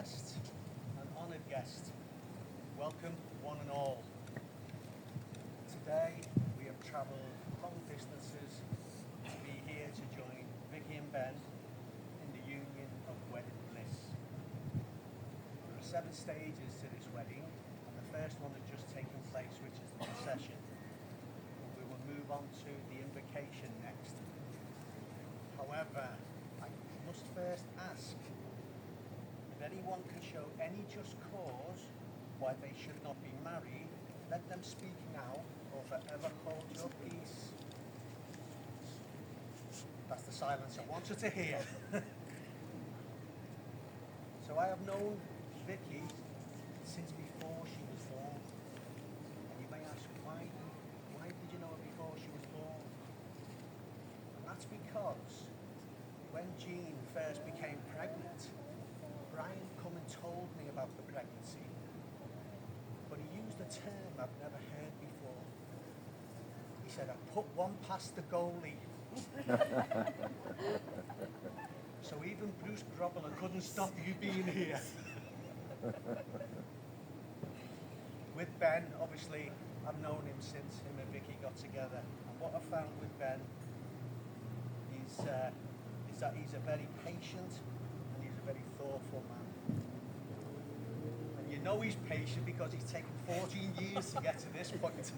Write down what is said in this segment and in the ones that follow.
guest, an honoured guest. Welcome, one and all. Today, we have travelled long distances to be here to join Vicky and Ben in the union of wedded bliss. There are 7 stages to this wedding, and the first one has just taken place, which is the procession. We will move on to the invocation next. However, I must first ask if anyone can show any just cause why they should not be married, let them speak now or forever hold your peace. That's the silence I wanted to hear. So I have known Vicky since before she was born. And you may ask, why did you know her before she was born? And that's because when Jean first became pregnant, Brian come and told me about the pregnancy. But he used a term I've never heard before. He said, I put one past the goalie. So even Bruce Grobbler couldn't stop you being here. With Ben, obviously, I've known him since him and Vicky got together. And what I found with Ben is that he's a very patient and he's a very thoughtful man. And you know he's patient because he's taken 14 years to get to this point.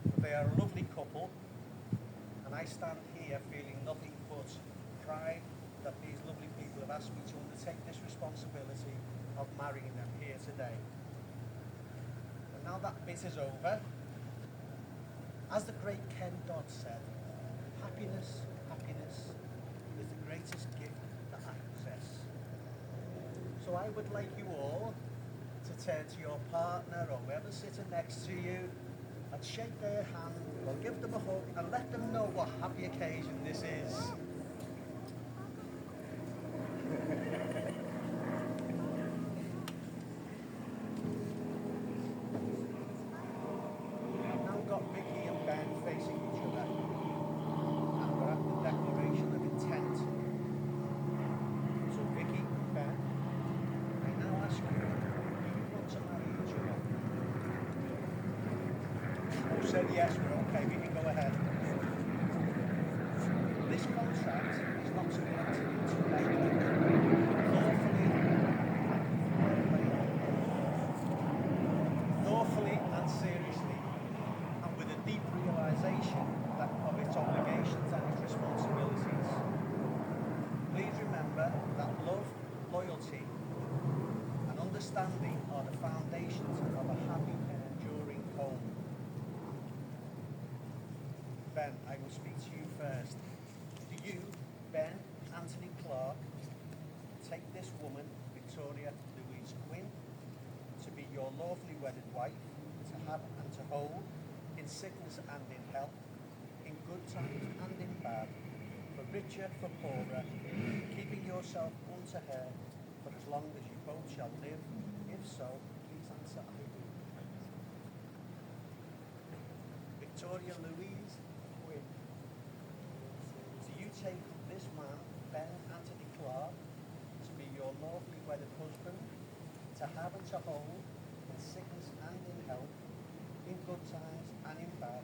But they are a lovely couple, and I stand here feeling nothing but pride that these lovely people have asked me to undertake this responsibility of marrying them here today. And now that bit is over, as the great Ken Dodd said, happiness is the greatest gift that I possess. So I would like you all to turn to your partner or whoever's sitting next to you and shake their hand or give them a hug and let them know what happy occasion this is. I've now got Vicky and Ben facing each other, and we're at the declaration of intent. So Vicky and Ben, I now ask you, do you want to marry each other? Who said yes, we're okay, we can go ahead. This contract is not to be entered into lightly, thoughtfully and seriously, and with a deep realisation of its obligations and its responsibilities. Please remember that love, loyalty, and understanding are the foundations of a happy and enduring home. Ben, I will speak to you first. Do you, Ben Anthony Clark, take this woman, Victoria Louise Quinn, to be your lawfully wedded wife, to have and to hold, in sickness and in health, in good times and in bad, for richer, for poorer, keeping yourself unto her for as long as you both shall live? If so, please answer I do. Victoria Louise Quinn, do you take this man, Ben Anthony Clark, to be your lawfully wedded husband, to have and to hold, in sickness and in health, in good times and in bad,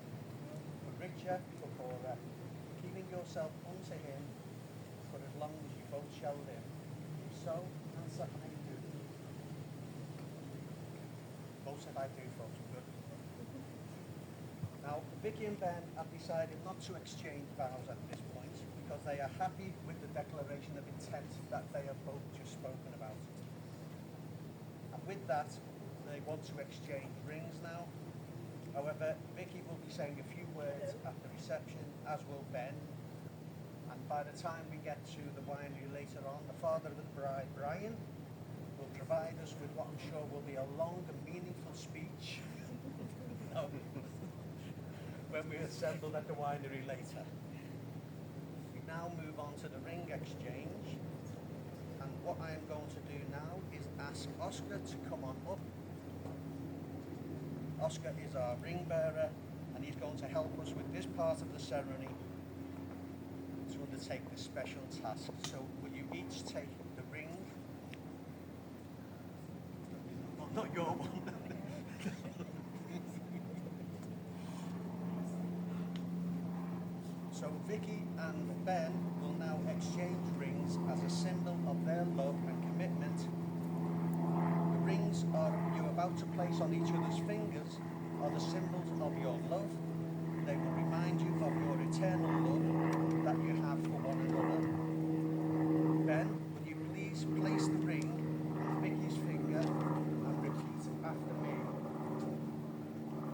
for richer, for poorer, keeping yourself unto him for as long as you both shall live? If so, answer I do. Both said I do, folks. Good. Now, Vicky and Ben have decided not to exchange vows at this point because they are happy with the declaration of intent that they have both just spoken about. And with that, they want to exchange rings now. However, Vicky will be saying a few words at the reception, as will Ben. And by the time we get to the winery later on, the father of the bride, Brian, will provide us with what I'm sure will be a long and meaningful speech when we assemble at the winery later. We now move on to the ring exchange. And what I am going to do now is ask Oscar to come on up. Oscar is our ring bearer, and he's going to help us with this part of the ceremony to undertake this special task. So will you each take the ring Not your one. So Vicky and Ben will now exchange rings as a symbol of their love and commitment. The rings you're about to place on each other's fingers are the symbols of your love. They will remind you of your eternal love that you have for one another. Ben, will you please place the ring on Vicky's finger and repeat after me?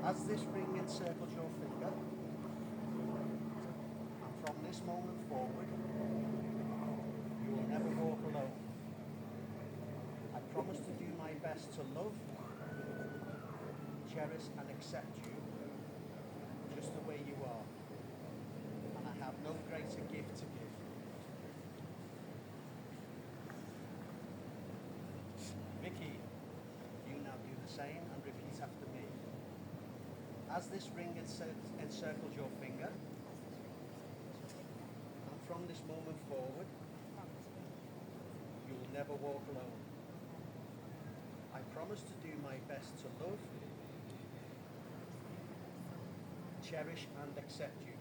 As this ring encircles your finger, from this moment forward, you will never walk alone. I promise to do my best to love, cherish and accept you just the way you are. And I have no greater gift to give. Vicky, you now do the same and repeat after me. As this ring encircles your finger, from this moment forward, you will never walk alone. I promise to do my best to love, cherish and accept you,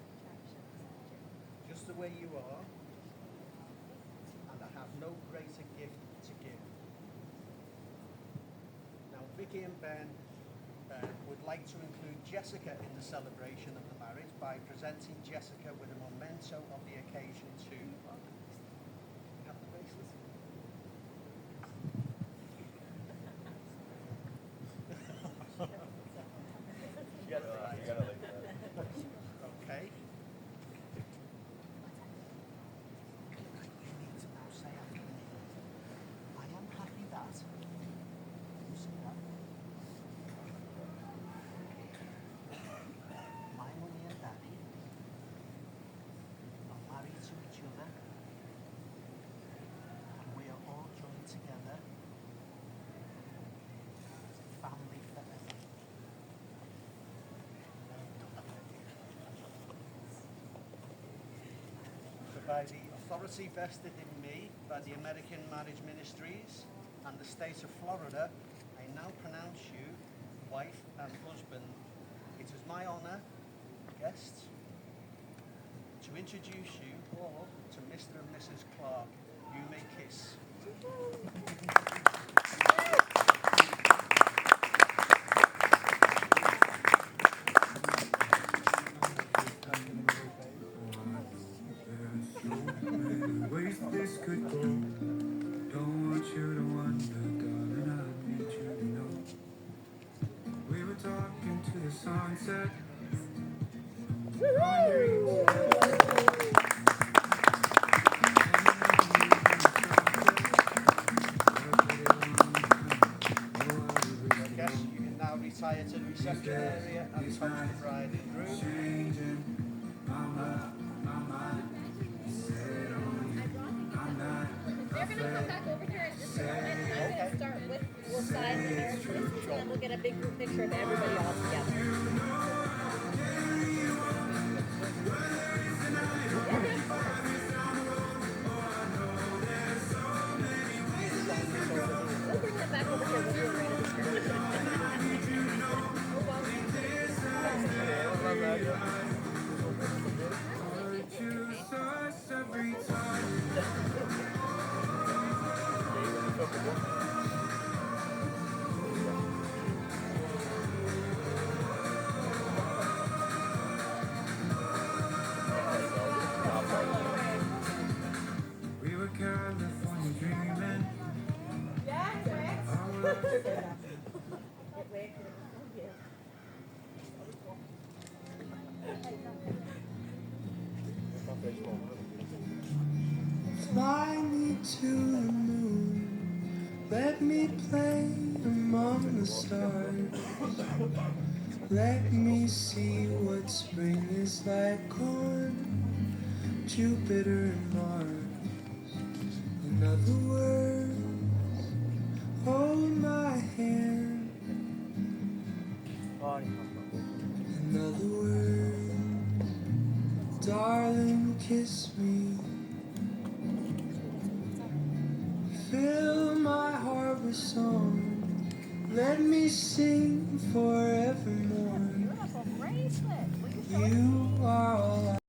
just the way you are, and I have no greater gift to give. Now, Vicky and Ben would like to include Jessica in the celebration of the marriage by presenting Jessica with a memento of the occasion too. Have the bracelet. Okay. You need to now say after me. I am happy that. You see that? My mummy and daddy are married to each other, and we are all joined together as a family forever. So by the authority vested in me by the American Marriage Ministries and the state of Florida, I now pronounce you wife and husband. It is my honor, guests, to introduce you all to Mr. and Mrs. Clark. You may kiss. Ways this could go. Don't want you to wonder, darling. I need you to know. We were talking to the sunset. Guests, you can now retire to the reception area and toast the bride and groom. Changing my mind. They're going to come back over here in just a moment, and I'm going to start with we'll sign the marriage list, and then we'll get a big group picture of everybody all together. We'll bring that back over here with you right at the Every time. We were California dreaming. Fly me to the moon, let me play among the stars. Let me see what spring is like on Jupiter and Mars. In other words, hold my hand. In other words, darling, kiss me. Fill my heart with song Let me sing forevermore. Beautiful bracelet. Will you show it? You are all I